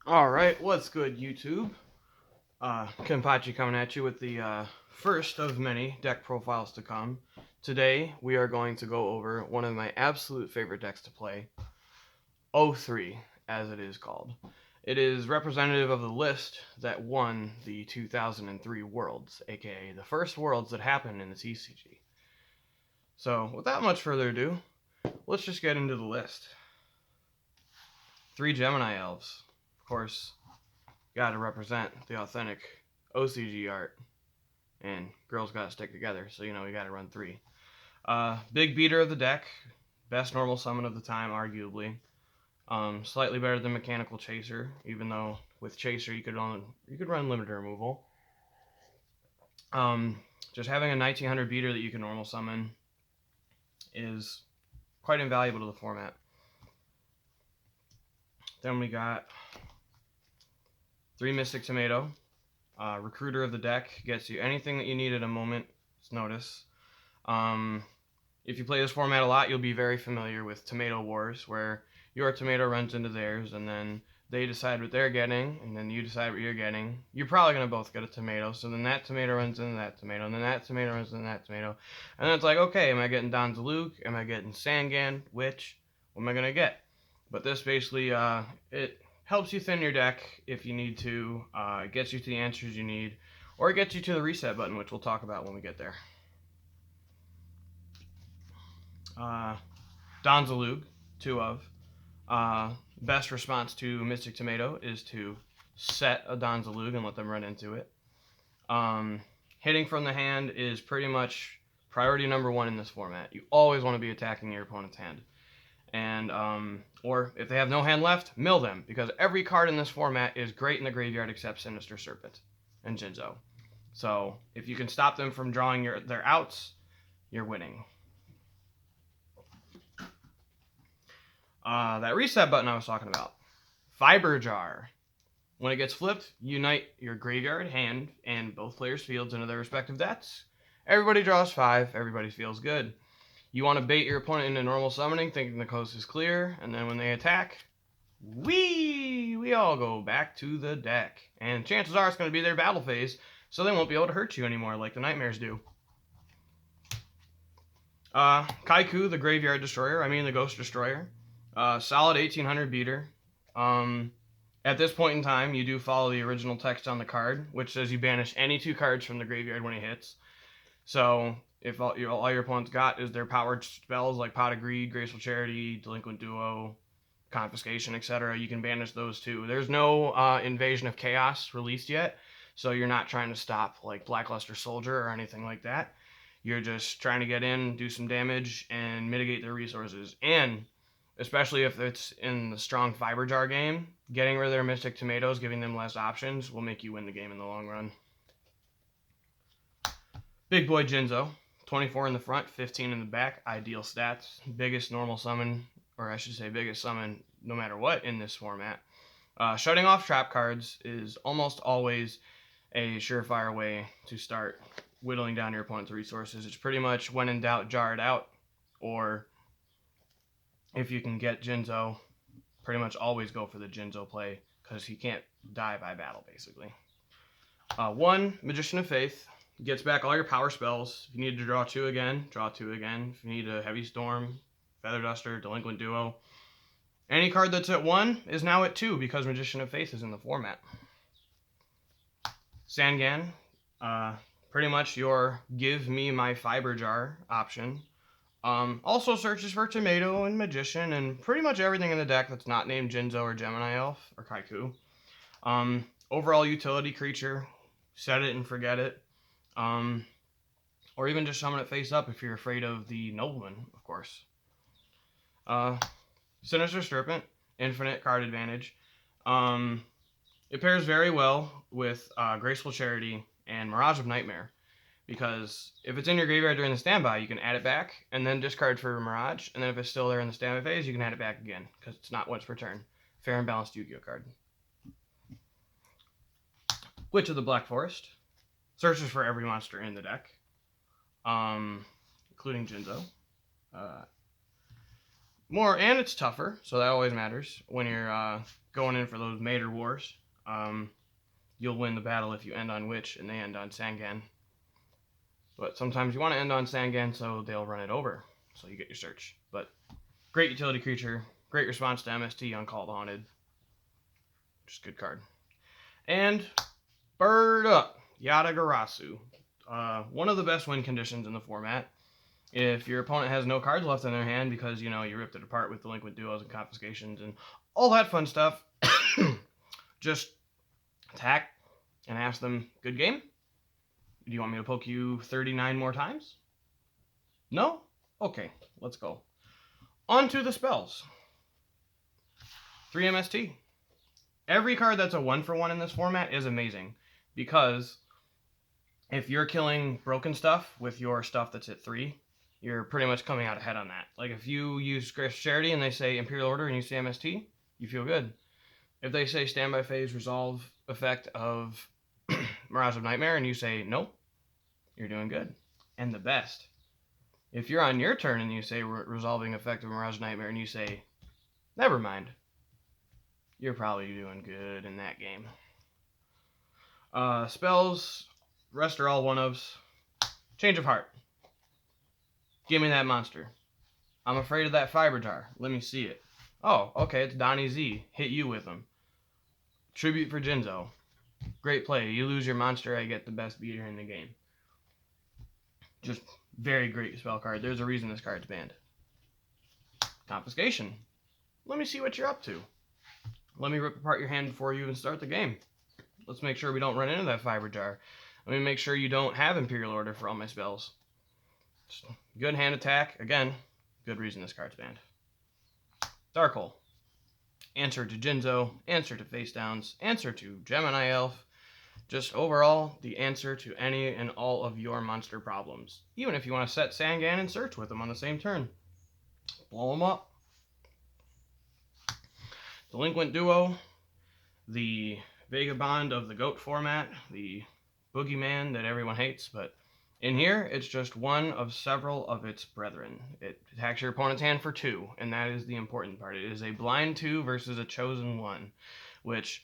Alright, what's good, YouTube? Kenpachi coming at you with the first of many deck profiles to come. Today, we are going to go over one of my absolute favorite decks to play, O3, as it is called. It is representative of the list that won the 2003 Worlds, aka the first Worlds that happened in the TCG. So, without much further ado, let's just get into the list. 3 Gemini Elves. Of course, gotta represent the authentic OCG art, and girls gotta stick together, so we gotta run 3. Big beater of the deck, best normal summon of the time, arguably. Slightly better than Mechanical Chaser, even though with Chaser you could run limited removal. Just having a 1900 beater that you can normal summon is quite invaluable to the format. Then we got 3 Mystic Tomato. Recruiter of the deck, gets you anything that you need at a moment's notice. If you play this format a lot, you'll be very familiar with Tomato Wars, where your tomato runs into theirs, and then they decide what they're getting, and then you decide what you're getting. You're probably going to both get a tomato, so then that tomato runs into that tomato, and then that tomato runs into that tomato. And then it's like, okay, am I getting Donzaluk? Am I getting Sangan? Which? What am I going to get? But this basically, it helps you thin your deck if you need to. It gets you to the answers you need, or it gets you to the reset button, which we'll talk about when we get there. Donzalug, 2 of. Best response to Mystic Tomato is to set a Donzalug and let them run into it. Hitting from the hand is pretty much priority number 1 in this format. You always want to be attacking your opponent's hand. And, or if they have no hand left, mill them, because every card in this format is great in the graveyard except Sinister Serpent and Jinzo. So, if you can stop them from drawing their outs, you're winning. That reset button I was talking about. Fiber Jar. When it gets flipped, unite your graveyard, hand, and both players' fields into their respective decks. Everybody draws 5, everybody feels good. You want to bait your opponent into normal summoning, thinking the coast is clear, and then when they attack, we all go back to the deck. And chances are it's going to be their battle phase, so they won't be able to hurt you anymore like the Nightmares do. Kaiku, the Graveyard Destroyer, the Ghost Destroyer. Solid 1800 beater. At this point in time, you do follow the original text on the card, which says you banish any 2 cards from the graveyard when it hits. So, if all your opponents got is their powered spells like Pot of Greed, Graceful Charity, Delinquent Duo, Confiscation, etc., you can banish those too. There's no Invasion of Chaos released yet, so you're not trying to stop like Blackluster Soldier or anything like that. You're just trying to get in, do some damage, and mitigate their resources. And especially if it's in the strong Fiber Jar game, getting rid of their Mystic Tomatoes, giving them less options, will make you win the game in the long run. Big Boy Jinzo, 24 in the front, 15 in the back, ideal stats. Biggest normal summon, or I should say biggest summon no matter what in this format. Shutting off trap cards is almost always a surefire way to start whittling down your opponent's resources. It's pretty much when in doubt, jar it out, or if you can get Jinzo, pretty much always go for the Jinzo play, because he can't die by battle, basically. 1, Magician of Faith. Gets back all your power spells. If you need to draw 2 again, draw 2 again. If you need a Heavy Storm, Feather Duster, Delinquent Duo. Any card that's at 1 is now at 2, because Magician of Faith is in the format. Sangan. Pretty much your give me my Fiber Jar option. Also searches for Tomato and Magician and pretty much everything in the deck that's not named Jinzo or Gemini Elf or Kaiku. Overall utility creature, set it and forget it. Or even just summon it face up if you're afraid of the Nobleman, of course. Sinister Serpent, infinite card advantage. It pairs very well with Graceful Charity and Mirage of Nightmare. Because if it's in your graveyard during the standby, you can add it back and then discard for Mirage. And then if it's still there in the standby phase, you can add it back again, because it's not once per turn. Fair and balanced Yugioh card. Witch of the Black Forest. Searches for every monster in the deck, including Jinzo. And it's tougher, so that always matters when you're going in for those Mater Wars. You'll win the battle if you end on Witch and they end on Sangan. But sometimes you want to end on Sangan, so they'll run it over. So you get your search. But great utility creature. Great response to MST on Call the Haunted. Just good card. And Bird Up, Yatagarasu. One of the best win conditions in the format. If your opponent has no cards left in their hand because, you ripped it apart with delinquent duos and confiscations and all that fun stuff, just attack and ask them, good game? Do you want me to poke you 39 more times? No? Okay, let's go. On to the spells. 3 MST. Every card that's a 1-for-1 in this format is amazing, because if you're killing broken stuff with your stuff that's at 3, you're pretty much coming out ahead on that. Like if you use Grace Charity and they say Imperial Order and you say MST, you feel good. If they say Standby Phase Resolve effect of Mirage of Nightmare and you say nope, you're doing good. And the best, if you're on your turn and you say Resolving effect of Mirage of Nightmare and you say never mind, you're probably doing good in that game. Spells, rest are all 1-ofs. Change of Heart. Give me that monster. I'm afraid of that Fiber Jar. Let me see it. Oh, okay, it's Donnie Z. Hit you with him. Tribute for Jinzo. Great play. You lose your monster, I get the best beater in the game. Just very great spell card. There's a reason this card's banned. Confiscation. Let me see what you're up to. Let me rip apart your hand before you even start the game. Let's make sure we don't run into that Fiber Jar. Let me make sure you don't have Imperial Order for all my spells. Just good hand attack. Again, good reason this card's banned. Dark Hole. Answer to Jinzo. Answer to Face Downs. Answer to Gemini Elf. Just overall, the answer to any and all of your monster problems. Even if you want to set Sangan and search with them on the same turn. Blow them up. Delinquent Duo. The Vagabond of the Goat format. The boogeyman that everyone hates, but in here, it's just one of several of its brethren. It attacks your opponent's hand for 2, and that is the important part. It is a blind 2 versus a chosen 1, which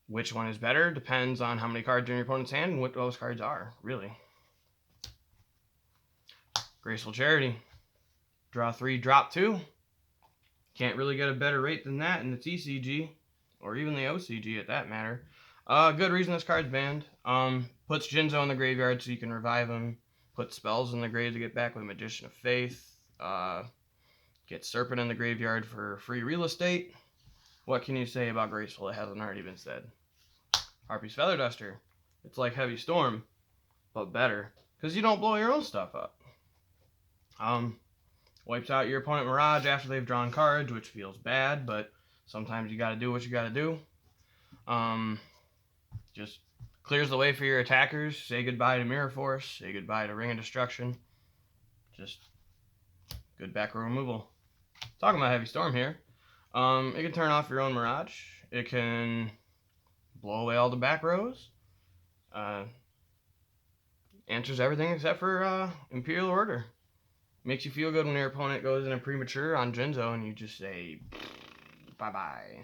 one is better depends on how many cards are in your opponent's hand and what those cards are, really. Graceful Charity. Draw 3, drop 2. Can't really get a better rate than that in the TCG, or even the OCG at that matter. Good reason this card's banned. Puts Jinzo in the graveyard so you can revive him. Puts spells in the grave to get back with Magician of Faith. Gets Serpent in the graveyard for free real estate. What can you say about Graceful that hasn't already been said? Harpy's Feather Duster. It's like Heavy Storm, but better, because you don't blow your own stuff up. Wipes out your opponent Mirage after they've drawn cards, which feels bad, but sometimes you gotta do what you gotta do. Just clears the way for your attackers. Say goodbye to Mirror Force. Say goodbye to Ring of Destruction. Just good back row removal. Talking about Heavy Storm here. It can turn off your own Mirage. It can blow away all the back rows. Answers everything except for Imperial Order. Makes you feel good when your opponent goes in a premature on Jinzo and you just say bye-bye.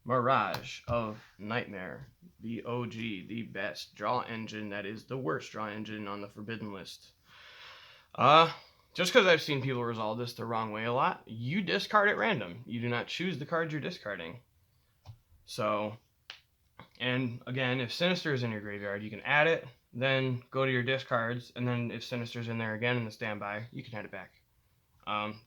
Mirage of Nightmare, the OG, the best draw engine that is the worst draw engine on the forbidden list. Just because I've seen people resolve this the wrong way a lot, you discard at random. You do not choose the cards you're discarding. So, and again, if Sinister is in your graveyard, you can add it, then go to your discards, and then if Sinister's in there again in the standby, you can add it back.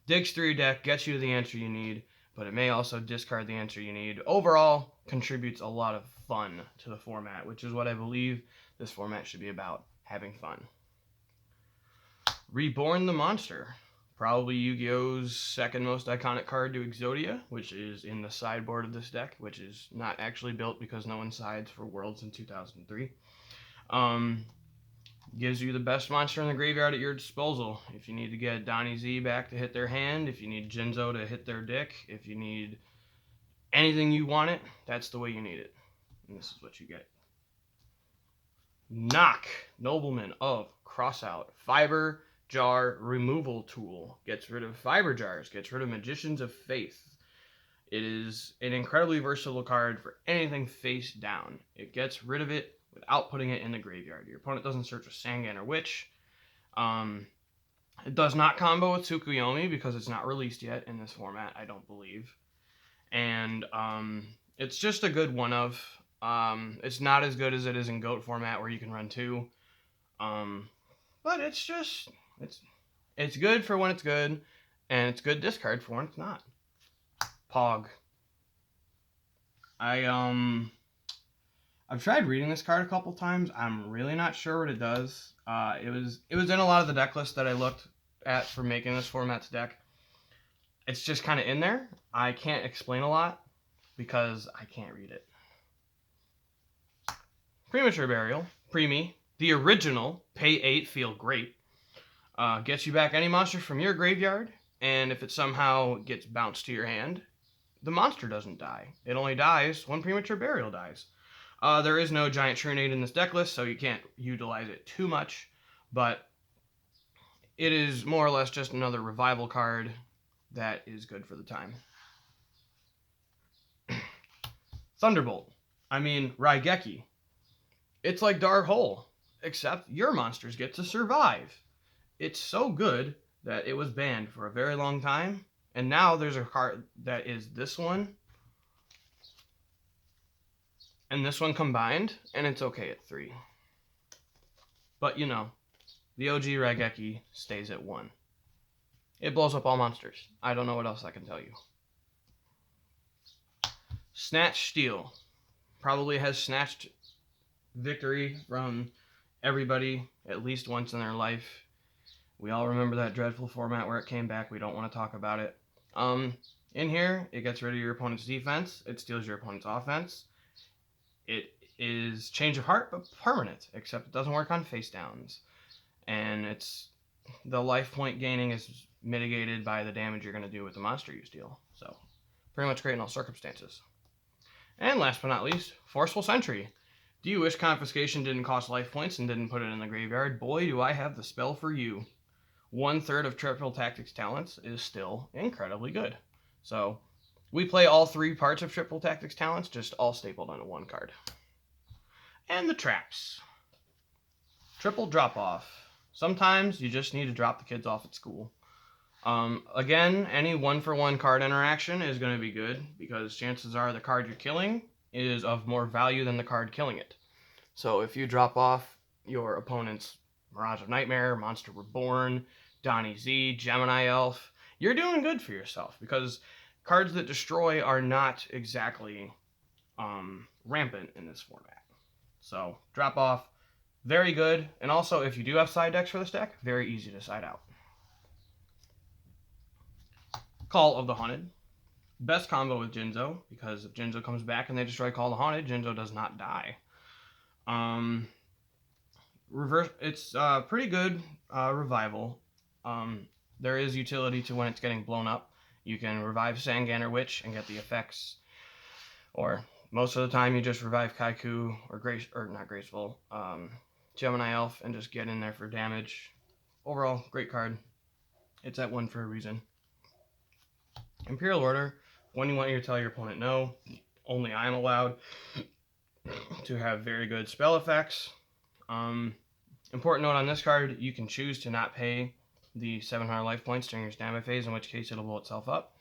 Digs through your deck, gets you to the answer you need, but it may also discard the answer you need. Overall, contributes a lot of fun to the format, which is what I believe this format should be about, having fun. Reborn the Monster. Probably Yu-Gi-Oh's second most iconic card to Exodia, which is in the sideboard of this deck, which is not actually built because no one sides for Worlds in 2003. Gives you the best monster in the graveyard at your disposal. If you need to get Donnie Z back to hit their hand, if you need Jinzo to hit their dick, if you need anything you want it, that's the way you need it. And this is what you get. Knock, Nobleman of Crossout. Fiber Jar removal tool. Gets rid of Fiber Jars. Gets rid of Magicians of Faith. It is an incredibly versatile card for anything face down. It gets rid of it without putting it in the graveyard. Your opponent doesn't search with Sangan or Witch. It does not combo with Tsukuyomi because it's not released yet in this format, I don't believe. And it's just a good one of. It's not as good as it is in GOAT format where you can run 2. But it's good for when it's good, and it's good discard for when it's not. Pog. I've tried reading this card a couple times. I'm really not sure what it does. It was in a lot of the deck lists that I looked at for making this format's deck. It's just kind of in there. I can't explain a lot because I can't read it. Premature Burial, Preemie, the original, pay 8, feel great. Gets you back any monster from your graveyard, and if it somehow gets bounced to your hand, the monster doesn't die. It only dies when Premature Burial dies. There is no Giant Trunade in this deck list, so you can't utilize it too much, but it is more or less just another revival card that is good for the time. Thunderbolt. Raigeki. It's like Dark Hole, except your monsters get to survive. It's so good that it was banned for a very long time, and now there's a card that is this one and this one combined, and it's okay at 3. But the OG Raigeki stays at 1. It blows up all monsters. I don't know what else I can tell you. Snatch Steel. Probably has snatched victory from everybody at least once in their life. We all remember that dreadful format where it came back. We don't want to talk about it. In here, it gets rid of your opponent's defense. It steals your opponent's offense. It is Change of Heart, but permanent, except it doesn't work on face downs. And the life point gaining is mitigated by the damage you're going to do with the monster you steal. So, pretty much great in all circumstances. And last but not least, Forceful Sentry. Do you wish Confiscation didn't cost life points and didn't put it in the graveyard? Boy, do I have the spell for you. 1/3 of Triple Tactics Talents is still incredibly good. So, we play all 3 parts of Triple Tactics Talents, just all stapled onto 1 card. And the traps. Triple Drop Off. Sometimes you just need to drop the kids off at school. Again, any 1-for-1 card interaction is going to be good because chances are the card you're killing is of more value than the card killing it. So if you drop off your opponent's Mirage of Nightmare, Monster Reborn, Donnie Z, Gemini Elf, you're doing good for yourself because cards that destroy are not exactly rampant in this format. So drop off, very good. And also, if you do have side decks for this deck, very easy to side out. Call of the Haunted. Best combo with Jinzo, because if Jinzo comes back and they destroy Call of the Haunted, Jinzo does not die. It's pretty good revival. There is utility to when it's getting blown up. You can revive Sangan or Witch and get the effects. Or most of the time you just revive Kaiku or Gemini Elf and just get in there for damage. Overall, great card. It's at 1 for a reason. Imperial Order. When you want to tell your opponent no, only I am allowed to have very good spell effects. Important note on this card, you can choose to not pay the 700 life points during your standby phase, in which case it'll blow itself up.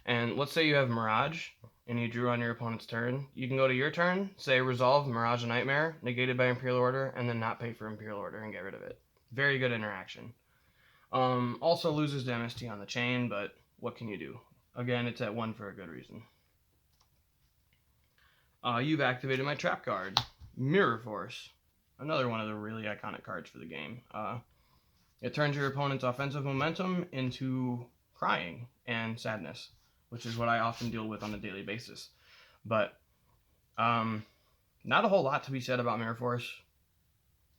And let's say you have Mirage, and you drew on your opponent's turn. You can go to your turn, say Resolve Mirage of Nightmare, negated by Imperial Order, and then not pay for Imperial Order and get rid of it. Very good interaction. Also loses to MST on the chain, but what can you do? Again, it's at 1 for a good reason. You've activated my trap card, Mirror Force. Another one of the really iconic cards for the game. It turns your opponent's offensive momentum into crying and sadness, which is what I often deal with on a daily basis. But not a whole lot to be said about Mirror Force.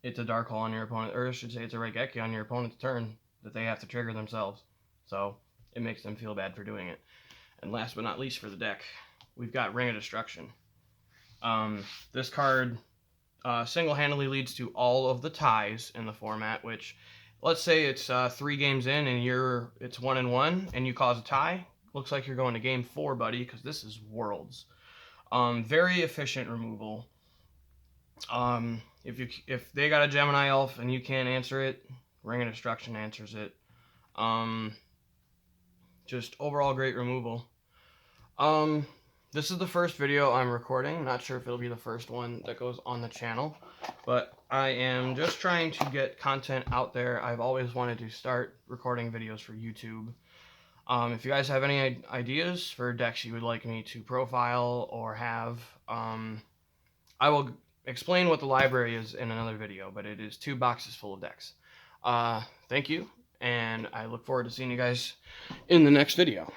It's a Dark Hole on your opponent, or I should say it's a Raigeki on your opponent's turn that they have to trigger themselves. So it makes them feel bad for doing it. And last but not least for the deck, we've got Ring of Destruction. This card single-handedly leads to all of the ties in the format, which, let's say it's 3 games in and it's 1-1 and you cause a tie, Looks like you're going to game 4, buddy, because this is Worlds. Very efficient removal. If they got a Gemini Elf and you can't answer it, Ring of Destruction answers it. Just overall great removal. This is the first video I'm recording. Not sure if it'll be the first one that goes on the channel, but I am just trying to get content out there. I've always wanted to start recording videos for YouTube. If you guys have any ideas for decks you would like me to profile or have, I will explain what the library is in another video, but it is 2 boxes full of decks. Thank you, and I look forward to seeing you guys in the next video.